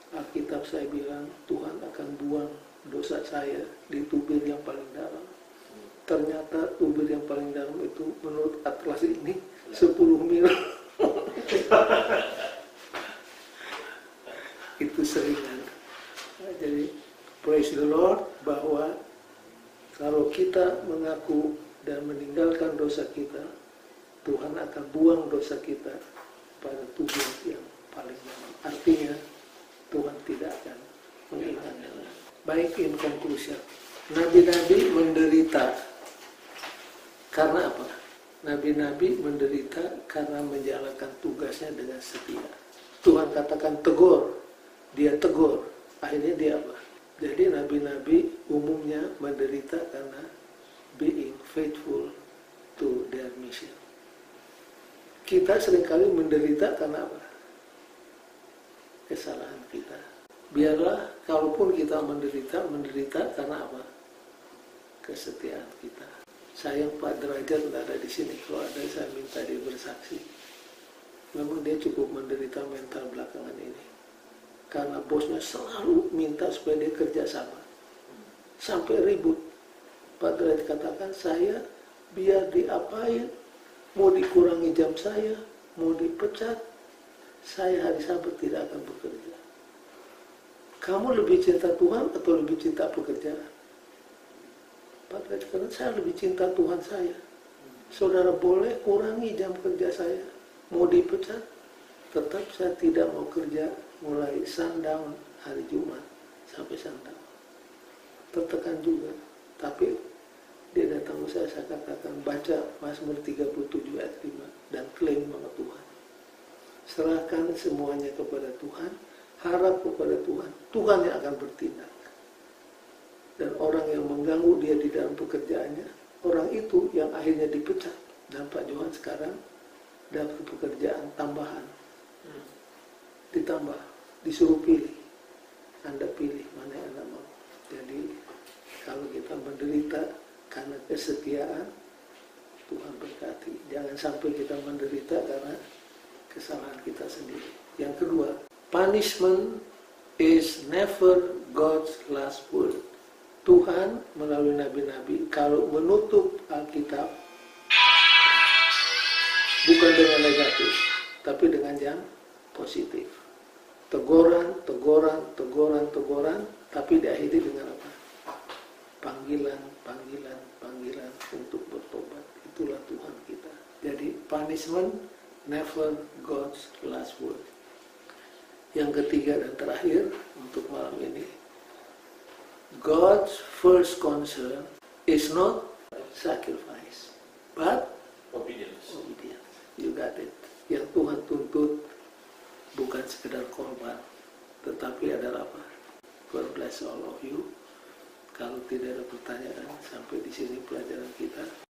Alkitab saya bilang, Tuhan akan buang dosa saya di tubir yang paling dalam. Ternyata tubir yang paling dalam itu menurut atlas ini 10 mil. Itu seringan. Nah, jadi praise the Lord bahwa kalau kita mengaku dan meninggalkan dosa kita, Tuhan akan buang dosa kita pada tubir yang paling dalam. Artinya Tuhan tidak akan mengingatnya. Baik, in conclusion, nabi-nabi menderita karena apa? Nabi-nabi menderita karena menjalankan tugasnya dengan setia. Tuhan katakan tegur, dia tegur. Akhirnya dia apa? Jadi nabi-nabi umumnya menderita karena being faithful to their mission. Kita seringkali menderita karena apa? Kesalahan kita. Biarlah kalaupun kita menderita karena apa? Kesetiaan kita. Sayang Pak Derajat nggak ada di sini. Kalau ada saya minta dia bersaksi. Memang dia cukup menderita mental belakangan ini. Karena bosnya selalu minta supaya dia kerja sama. Sampai ribut. Pak Derajat katakan, saya biar diapain, mau dikurangi jam saya, mau dipecat, saya hari Sabat tidak akan bekerja. Kamu lebih cinta Tuhan atau lebih cinta pekerjaan? Pak Derajat katakan, saya lebih cinta Tuhan saya. Saudara boleh kurangi jam kerja saya, mau dipecat, tetap saya tidak mau kerja mulai sundown hari Jumat sampai sundown. Tertekan juga, tapi dia datang ke saya katakan, baca Mazmur 37 ayat 5 dan klaim sama Tuhan. Serahkan semuanya kepada Tuhan, harap kepada Tuhan, Tuhan yang akan bertindak. Dan orang yang mengganggu dia di dalam pekerjaannya, orang itu yang akhirnya dipecat. Dan Pak Johan sekarang dapat pekerjaan tambahan. Ditambah, disuruh pilih. Anda pilih mana yang Anda mau. Jadi kalau kita menderita karena kesetiaan, Tuhan berkati. Jangan sampai kita menderita karena kesalahan kita sendiri. Yang kedua, punishment is never God's last word. Tuhan melalui nabi-nabi kalau menutup Alkitab bukan dengan negatif, tapi dengan yang positif. Teguran, teguran, teguran, teguran, tapi diakhiri dengan apa? Panggilan, panggilan, panggilan untuk bertobat. Itulah Tuhan kita. Jadi punishment never God's last word. Yang ketiga dan terakhir untuk malam ini, God's first concern is not sacrifice, but Obedience. obedience. You got it. Yang Tuhan tuntut bukan sekedar korban, tetapi adalah apa? God bless all of you. Kalau tidak ada pertanyaan, sampai di sini pelajaran kita.